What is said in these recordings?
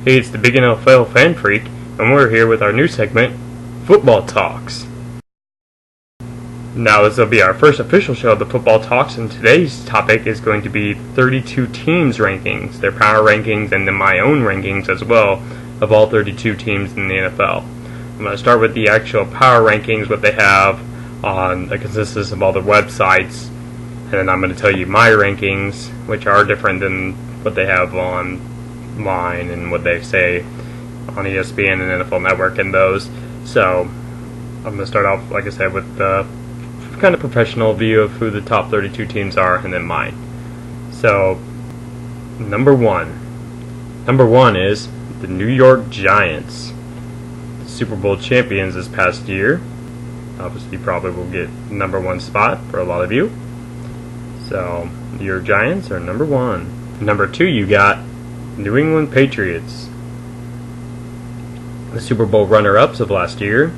Hey, it's the Big NFL Fan Freak, and we're here with our new segment, Football Talks. Now, this will be our first official show of the Football Talks, and today's topic is going to be 32 teams' rankings, their power rankings, and then my own rankings as well, of all 32 teams in the NFL. I'm going to start with the actual power rankings, what they have on the consensus of all the websites, and then I'm going to tell you my rankings, which are different than what they have online and what they say on ESPN and NFL Network and those. So I'm going to start off, like I said, with the kind of professional view of who the top 32 teams are, and then mine. So number one is the New York Giants, the Super Bowl champions this past year. Obviously probably will get number one spot for a lot of you. So your Giants are number one. Number two, you got New England Patriots, the Super Bowl runner-ups of last year.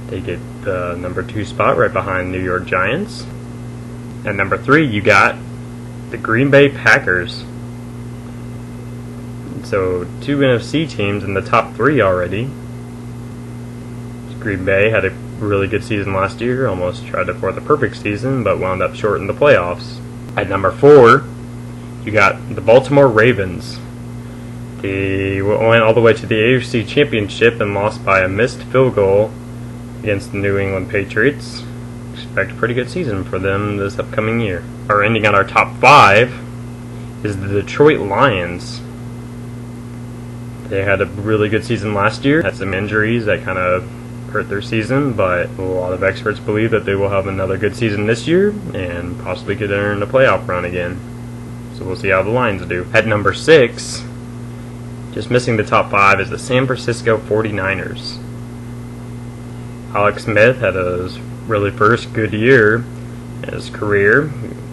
They get the number two spot right behind New York Giants. And number three, you got the Green Bay Packers. So two NFC teams in the top three already. Green Bay had a really good season last year, almost tried to for the perfect season, but wound up short in the playoffs. At number four, you got the Baltimore Ravens. They went all the way to the AFC Championship and lost by a missed field goal against the New England Patriots. Expect a pretty good season for them this upcoming year. Our ending on our top five is the Detroit Lions. They had a really good season last year, had some injuries that kind of hurt their season, but a lot of experts believe that they will have another good season this year and possibly could enter in a playoff run again. So we'll see how the Lions do. At number six, just missing the top five, is the San Francisco 49ers. Alex Smith had his really first good year in his career,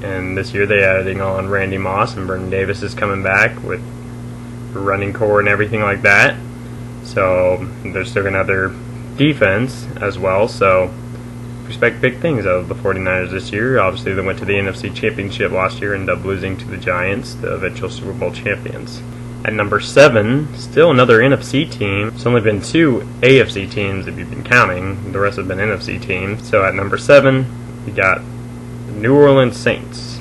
and this year they're adding on Randy Moss, and Vernon Davis is coming back with the running core and everything like that. So they're still going to have their defense as well, so expect big things out of the 49ers this year. Obviously they went to the NFC Championship last year and ended up losing to the Giants, the eventual Super Bowl champions. At number seven, still another NFC team. It's only been two AFC teams if you've been counting. The rest have been NFC teams. So at number seven, you got the New Orleans Saints.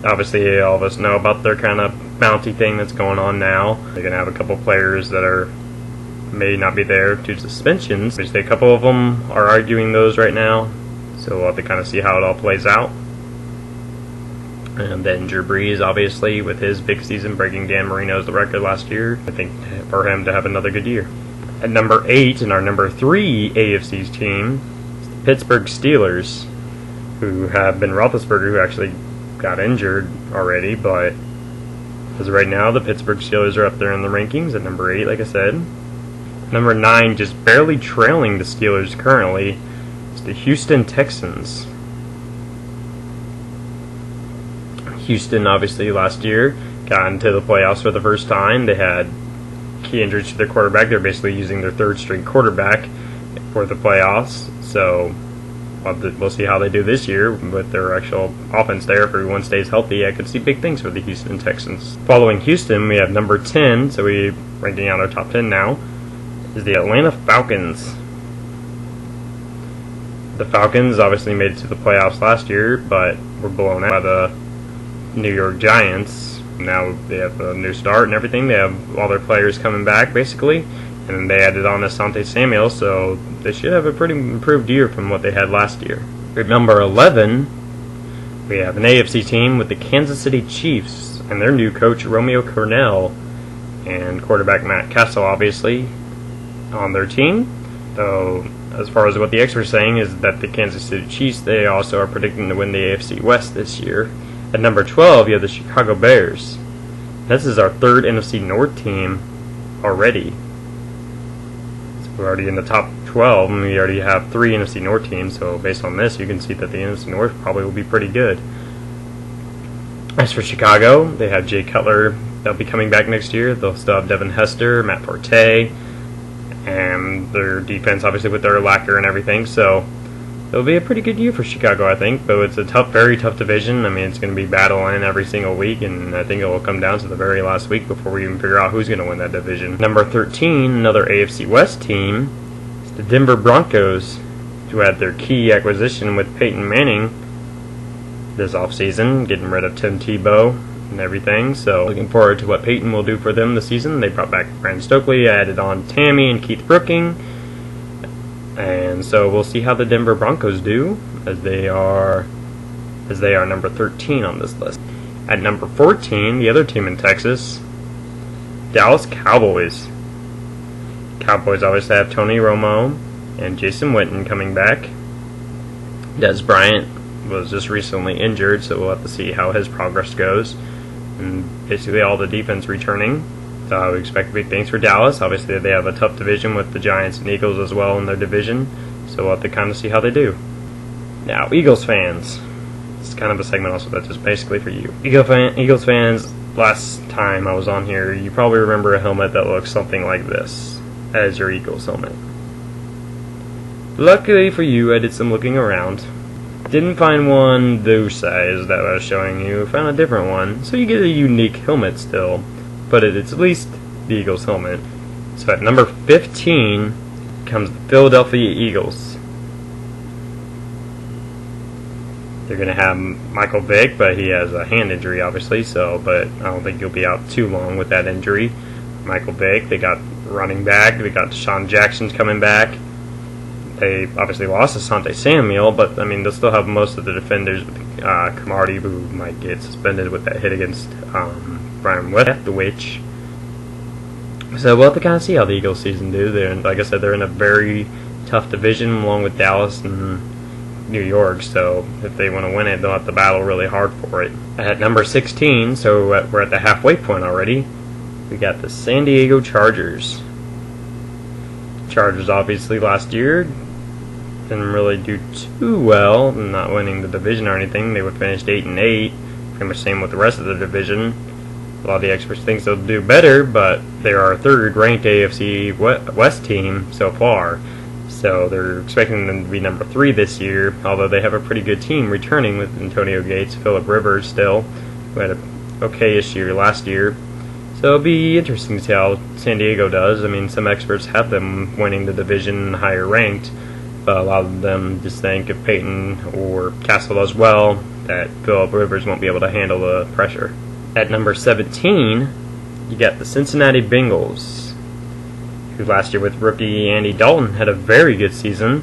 Obviously all of us know about their kind of bounty thing that's going on now. They're going to have a couple players that may not be there due to suspensions. Obviously, a couple of them are arguing those right now, so we'll have to kind of see how it all plays out. And then Drew Brees, obviously, with his big season, breaking Dan Marino's record last year. I think for him to have another good year. At number eight, in our number three AFC team, is the Pittsburgh Steelers, who have Ben Roethlisberger, who actually got injured already, but as of right now, the Pittsburgh Steelers are up there in the rankings at number eight, like I said. Number nine, just barely trailing the Steelers currently, is the Houston Texans. Houston, obviously, last year got into the playoffs for the first time. They had key injuries to their quarterback. They're basically using their third-string quarterback for the playoffs. So we'll see how they do this year with their actual offense there. If everyone stays healthy, I could see big things for the Houston Texans. Following Houston, we have number 10, so we're ranking out our top 10 now, is the Atlanta Falcons. The Falcons obviously made it to the playoffs last year, but were blown out by the New York Giants. Now they have a new start and everything. They have all their players coming back, basically, and they added on Asante Samuel, so they should have a pretty improved year from what they had last year. At number 11, we have an AFC team with the Kansas City Chiefs and their new coach, Romeo Crennel, and quarterback Matt Castle, obviously, on their team. So as far as what the experts are saying is that the Kansas City Chiefs, they also are predicting to win the AFC West this year. At number 12, you have the Chicago Bears. This is our third NFC North team already. So we're already in the top 12, and we already have three NFC North teams, so based on this, you can see that the NFC North probably will be pretty good. As for Chicago, they have Jay Cutler. They'll be coming back next year. They'll still have Devin Hester, Matt Forte, and their defense, obviously, with their Urlacher and everything. So It'll be a pretty good year for Chicago, I think, but it's a very tough division. I mean, it's going to be battling every single week, and I think it will come down to the very last week before we even figure out who's going to win that division. Number 13, another AFC West team, is the Denver Broncos, who had their key acquisition with Peyton Manning this offseason, getting rid of Tim Tebow and everything. So looking forward to what Peyton will do for them this season. They brought back Brandon Stokely, added on Tammy and Keith Brooking. And so we'll see how the Denver Broncos do, as they are number 13 on this list. At number 14, the other team in Texas, Dallas Cowboys. Cowboys obviously have Tony Romo and Jason Witten coming back. Des Bryant was just recently injured, so we'll have to see how his progress goes. And basically all the defense returning. So I would expect big things for Dallas. Obviously, they have a tough division with the Giants and Eagles as well in their division, so we'll have to kind of see how they do. Now, Eagles fans. It's kind of a segment also that's just basically for you. Eagles fans, last time I was on here, you probably remember a helmet that looks something like this as your Eagles helmet. Luckily for you, I did some looking around. Didn't find one those size that I was showing you. Found a different one, so you get a unique helmet still. But it's at least the Eagles helmet. So at number 15 comes the Philadelphia Eagles. They're going to have Michael Vick, but he has a hand injury, obviously. But I don't think he'll be out too long with that injury. Michael Vick. They got running back. They got Deshaun Jackson's coming back. They obviously lost Asante Samuel, but I mean they'll still have most of the defenders with Cromartie, who might get suspended with that hit against Brian Leftwich. So we'll have to kind of see how the Eagles season do. Like I said, they're in a very tough division along with Dallas and New York. So if they want to win it, they'll have to battle really hard for it. At number 16, so we're at the halfway point already. We got the San Diego Chargers. Chargers obviously last year didn't really do too well, not winning the division or anything. They would finish 8-8, pretty much same with the rest of the division. A lot of the experts think they'll do better, but they're our third-ranked AFC West team so far. So they're expecting them to be number 3 this year, although they have a pretty good team returning with Antonio Gates, Phillip Rivers still, who had an okay-ish year last year. So it'll be interesting to see how San Diego does. I mean, some experts have them winning the division higher ranked, but a lot of them just think if Peyton or Castle does well, that Phillip Rivers won't be able to handle the pressure. At number 17, you got the Cincinnati Bengals, who last year with rookie Andy Dalton had a very good season.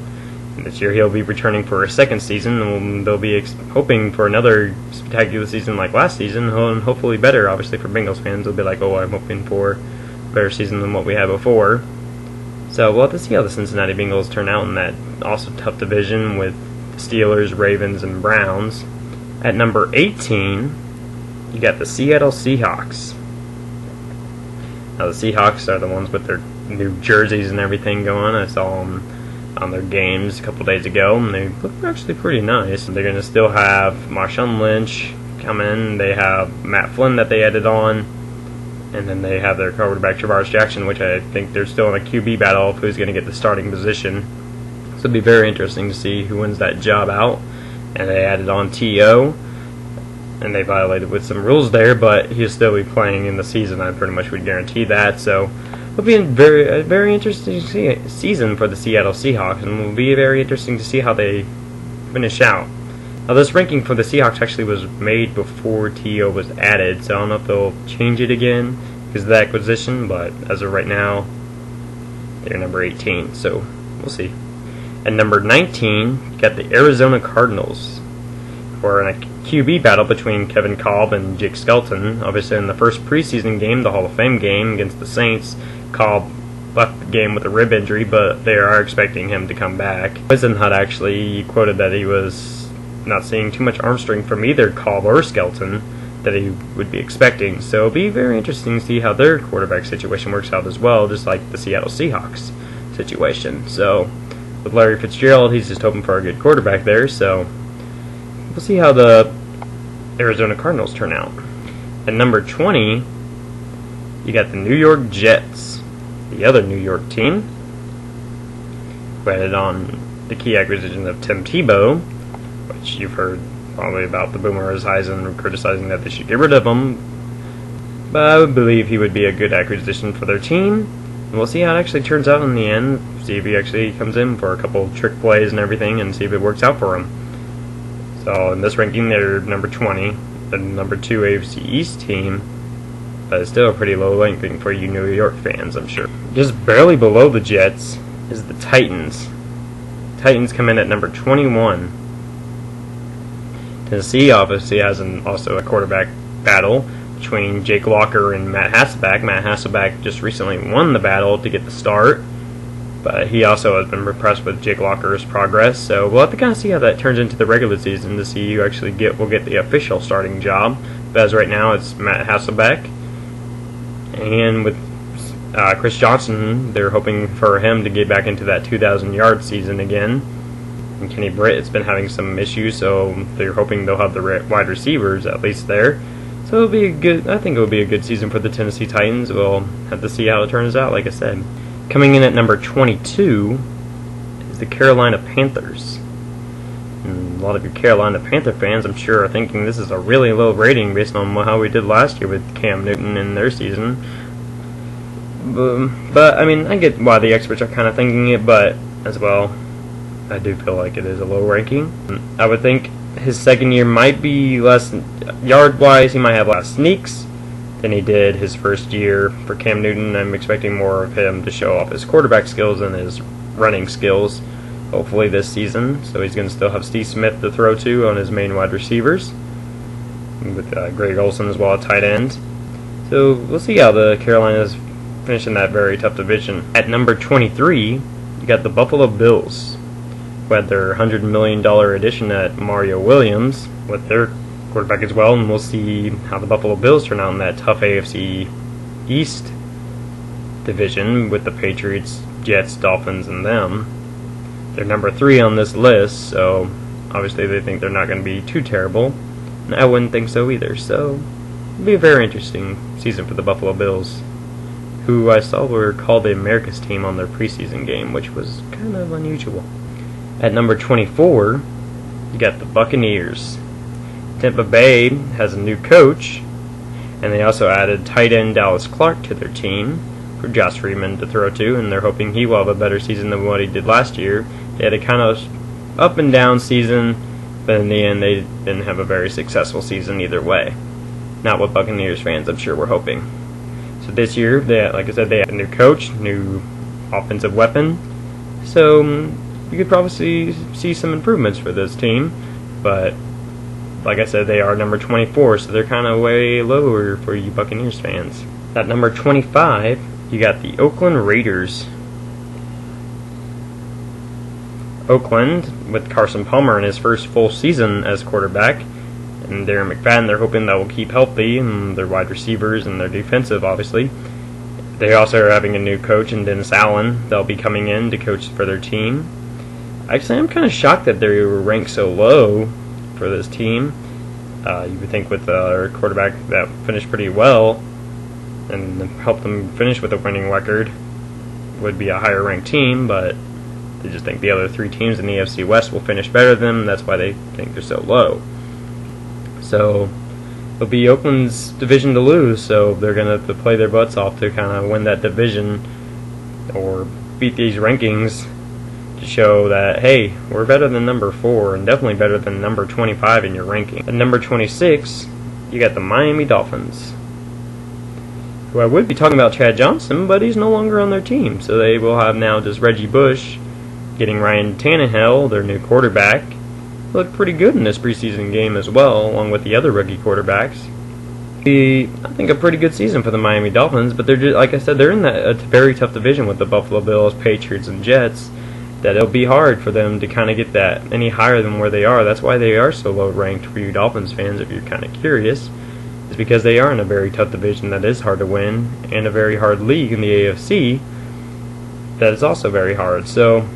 This year he'll be returning for a second season, and they'll be hoping for another spectacular season like last season, and hopefully better. Obviously for Bengals fans, they'll be like, oh, I'm hoping for a better season than what we had before. So we'll have to see how the Cincinnati Bengals turn out in that also tough division with the Steelers, Ravens, and Browns. At number 18, you got the Seattle Seahawks. Now the Seahawks are the ones with their new jerseys and everything going. I saw them on their games a couple days ago, and they look actually pretty nice. They're going to still have Marshawn Lynch coming. They have Matt Flynn that they added on, and then they have their quarterback Travaris Jackson, which I think they're still in a QB battle of who's going to get the starting position. So it'll be very interesting to see who wins that job out. And they added on T.O., and they violated with some rules there, but he'll still be playing in the season. I pretty much would guarantee that. So it'll be a very interesting season for the Seattle Seahawks, and it will be very interesting to see how they finish out. Now, this ranking for the Seahawks actually was made before T.O. was added, so I don't know if they'll change it again because of the acquisition, but as of right now, they're number 18, so we'll see. At number 19, you got the Arizona Cardinals, who are in a QB battle between Kevin Kolb and Jake Skelton. Obviously, in the first preseason game, the Hall of Fame game against the Saints, Kolb left the game with a rib injury, but they are expecting him to come back. Whisenhunt actually quoted that he was not seeing too much arm strength from either Kolb or Skelton that he would be expecting. So it'll be very interesting to see how their quarterback situation works out as well, just like the Seattle Seahawks situation. So with Larry Fitzgerald, he's just hoping for a good quarterback there, so we'll see how the Arizona Cardinals turn out. At number 20, you got the New York Jets, the other New York team, who added on the key acquisition of Tim Tebow, which you've heard probably about the Boomer Esiason criticizing that they should get rid of him. But I would believe he would be a good acquisition for their team. And we'll see how it actually turns out in the end. See if he actually comes in for a couple of trick plays and everything, and see if it works out for him. So in this ranking, they're number 20, the number 2 AFC East team. But it's still a pretty low ranking for you New York fans, I'm sure. Just barely below the Jets is the Titans. Titans come in at number 21. Tennessee obviously has also a quarterback battle between Jake Locker and Matt Hasselbeck. Matt Hasselbeck just recently won the battle to get the start, but he also has been impressed with Jake Locker's progress. So we'll have to kind of see how that turns into the regular season to see who actually will get the official starting job. But as right now, it's Matt Hasselbeck, and with Chris Johnson, they're hoping for him to get back into that 2,000-yard season again. And Kenny Britt has been having some issues, so they're hoping they'll have the wide receivers at least there. So it'll be I think it'll be a good season for the Tennessee Titans. We'll have to see how it turns out, like I said. Coming in at number 22 is the Carolina Panthers. And a lot of you Carolina Panther fans, I'm sure, are thinking this is a really low rating based on how we did last year with Cam Newton in their season. But I mean, I get why the experts are kind of thinking it, but as well, I do feel like it is a low ranking. I would think his second year might be less yard-wise. He might have less sneaks than he did his first year. For Cam Newton, I'm expecting more of him to show off his quarterback skills and his running skills, hopefully this season. So he's going to still have Steve Smith to throw to on his main wide receivers, with Greg Olsen as well at tight end. So we'll see how the Carolinas finish in that very tough division. At number 23, you got the Buffalo Bills, who had their $100 million addition at Mario Williams with their quarterback as well, and we'll see how the Buffalo Bills turn out in that tough AFC East division with the Patriots, Jets, Dolphins, and them. They're number 3 on this list, so obviously they think they're not going to be too terrible, and I wouldn't think so either. So it'll be a very interesting season for the Buffalo Bills, who I saw were called the America's team on their preseason game, which was kind of unusual. At number 24, you got the Buccaneers. Tampa Bay has a new coach, and they also added tight end Dallas Clark to their team for Josh Freeman to throw to, and they're hoping he will have a better season than what he did last year. They had a kind of up and down season, but in the end they didn't have a very successful season either way. Not what Buccaneers fans, I'm sure, were hoping. So this year, like I said, they have a new coach, new offensive weapon, so you could probably see some improvements for this team, but like I said, they are number 24, so they're kind of way lower for you Buccaneers fans. At number 25, you got the Oakland Raiders. Oakland, with Carson Palmer in his first full season as quarterback, and Darren McFadden, they're hoping that will keep healthy, and their wide receivers and their defensive, obviously. They also are having a new coach in Dennis Allen. They'll be coming in to coach for their team. Actually, I'm kind of shocked that they were ranked so low for this team. You would think with their quarterback that finished pretty well and helped them finish with a winning record would be a higher ranked team, but they just think the other 3 teams in the AFC West will finish better than them. That's why they think they're so low. So it'll be Oakland's division to lose, so they're going to have to play their butts off to kind of win that division or beat these rankings to show that, hey, we're better than number 4 and definitely better than number 25 in your ranking. At number 26, you got the Miami Dolphins, who I would be talking about Chad Johnson, but he's no longer on their team, so they will have now just Reggie Bush getting Ryan Tannehill, their new quarterback. Looked pretty good in this preseason game as well, along with the other rookie quarterbacks. I think a pretty good season for the Miami Dolphins, but they're just, like I said, they're in a very tough division with the Buffalo Bills, Patriots, and Jets, that it'll be hard for them to kind of get that any higher than where they are. That's why they are so low ranked for you Dolphins fans, if you're kind of curious. It's because they are in a very tough division that is hard to win, and a very hard league in the AFC that is also very hard. So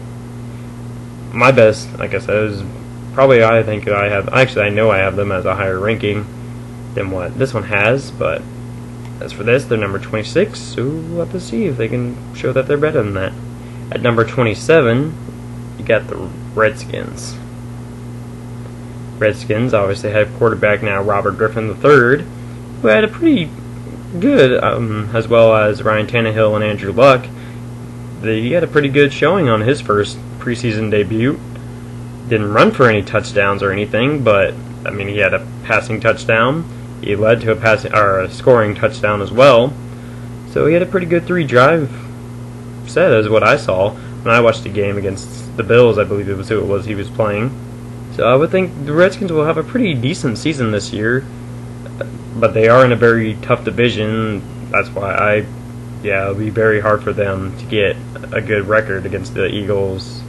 my best, like I said, is probably I know I have them as a higher ranking than what this one has, but as for this, they're number 26, so we'll have to see if they can show that they're better than that. At number 27, you got the Redskins. Redskins obviously have quarterback now Robert Griffin III, who had a pretty good, as well as Ryan Tannehill and Andrew Luck. He had a pretty good showing on his first preseason debut. Didn't run for any touchdowns or anything, but I mean, he had a passing touchdown. He led to a scoring touchdown as well. So he had a pretty good 3-drive set, is what I saw when I watched the game against the Bills. I believe it was who it was he was playing. So I would think the Redskins will have a pretty decent season this year, but they are in a very tough division. That's why it'll be very hard for them to get a good record against the Eagles,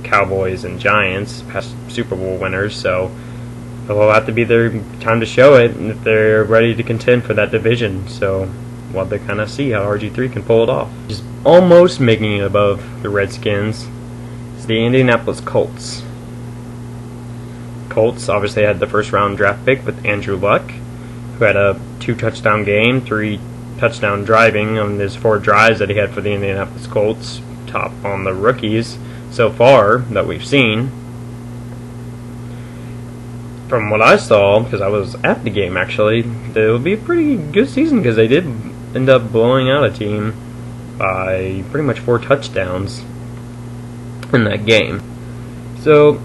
Cowboys, and Giants, past Super Bowl winners. So it will have to be their time to show it if they're ready to contend for that division. So we'll have to kind of see how RG3 can pull it off. Just almost making it above the Redskins is the Indianapolis Colts. Colts obviously had the first round draft pick with Andrew Luck, who had a 2-touchdown game, 3 touchdown driving on his 4 drives that he had for the Indianapolis Colts, top on the rookies so far that we've seen. From what I saw, because I was at the game actually, it'll be a pretty good season because they did end up blowing out a team by pretty much 4 touchdowns in that game. So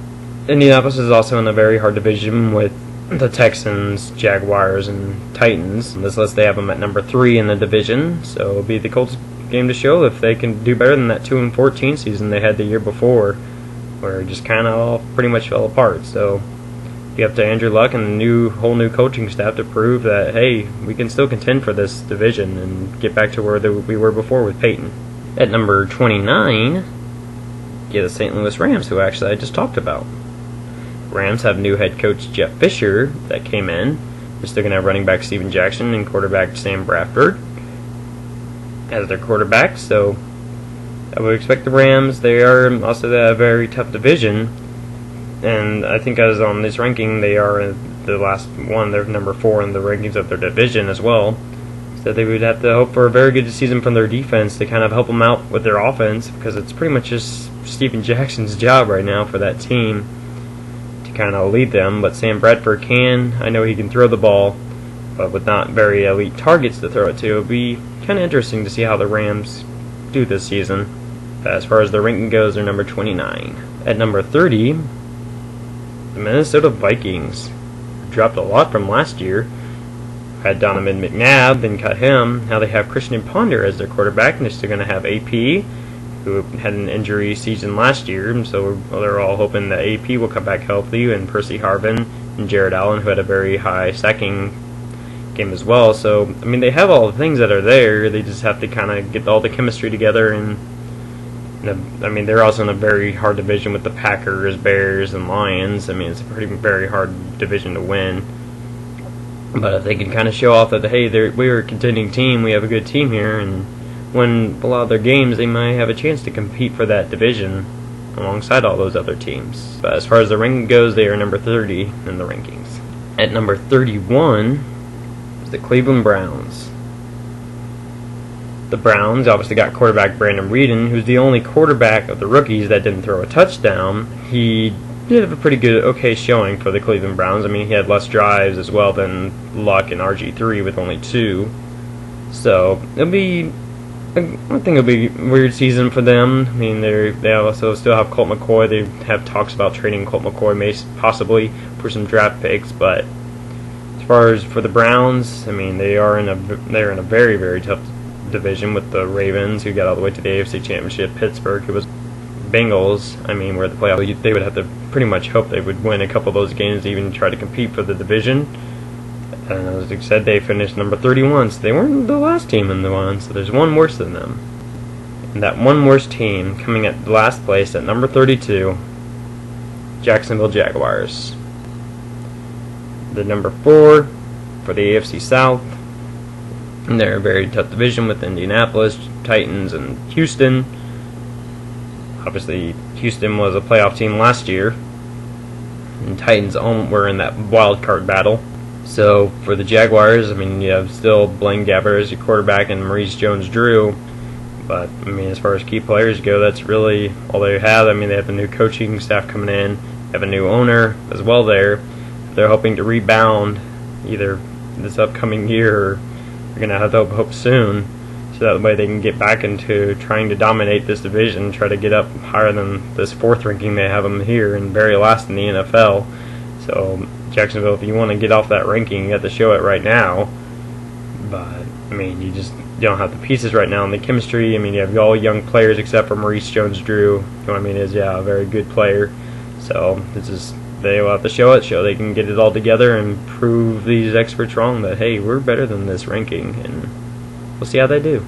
Indianapolis is also in a very hard division with the Texans, Jaguars, and Titans. On this list, they have them at number 3 in the division, so it'll be the Colts' game to show if they can do better than that 2-14 season they had the year before, where it just kind of all pretty much fell apart. So be up to Andrew Luck and the whole new coaching staff to prove that, hey, we can still contend for this division and get back to where we were before with Peyton. At number 29, the St. Louis Rams, who actually I just talked about. Rams have new head coach Jeff Fisher that came in. They're still going to have running back Steven Jackson and quarterback Sam Bradford as their quarterback. So I would expect the Rams. They are also a very tough division. And I think as on this ranking, they are the last one. They're number 4 in the rankings of their division as well. So they would have to hope for a very good season from their defense to kind of help them out with their offense, because it's pretty much just Steven Jackson's job right now for that team to kind of lead them. But Sam Bradford I know he can throw the ball, but with not very elite targets to throw it to. It'll be kind of interesting to see how the Rams do this season. As far as the ranking goes, they're number 29. At number 30, the Minnesota Vikings dropped a lot from last year. Had Donovan McNabb, then cut him. Now they have Christian Ponder as their quarterback, and they're still going to have AP, who had an injury season last year, so they're all hoping that AP will come back healthy, and Percy Harvin and Jared Allen, who had a very high sacking game as well. So, I mean, they have all the things that are there. They just have to kind of get all the chemistry together, and I mean, they're also in a very hard division with the Packers, Bears, and Lions. I mean, it's a very hard division to win. But if they can kind of show off that, hey, we're a contending team, we have a good team here, and win a lot of their games, they might have a chance to compete for that division alongside all those other teams. But as far as the ranking goes, they are number 30 in the rankings. At number 31 is the Cleveland Browns. The Browns obviously got quarterback Brandon Weeden, who's the only quarterback of the rookies that didn't throw a touchdown. He did have a pretty good, okay showing for the Cleveland Browns. I mean, he had less drives as well than Luck and RG3 with only 2. So I think it'll be a weird season for them. I mean, they also still have Colt McCoy. They have talks about trading Colt McCoy possibly for some draft picks. But as far as for the Browns, I mean, they're in a very tough division with the Ravens, who got all the way to the AFC Championship. Pittsburgh, who was Bengals, I mean, where the playoff, they would have to pretty much hope they would win a couple of those games to even try to compete for the division. And as I said, they finished number 31, so they weren't the last team in the one, so there's one worse than them. And that one worse team coming at last place at number 32, Jacksonville Jaguars. The number 4 for the AFC South. And they're a very tough division with Indianapolis, Titans, and Houston. Obviously, Houston was a playoff team last year, and Titans were in that wild card battle. So for the Jaguars, I mean, you have still Blaine Gabbert as your quarterback and Maurice Jones-Drew, But I mean, as far as key players go, that's really all they have. I mean, they have a new coaching staff coming in, they have a new owner as well there. They're hoping to rebound either this upcoming year or they're going to have to hope soon, so that way they can get back into trying to dominate this division, try to get up higher than this 4th ranking they have them here and very last in the NFL. So Jacksonville, if you want to get off that ranking, you have to show it right now. But I mean, you don't have the pieces right now and the chemistry. I mean, you have all young players except for Maurice Jones-Drew, who I mean is a very good player. So it's just they will have to show they can get it all together and prove these experts wrong that hey, we're better than this ranking, and we'll see how they do.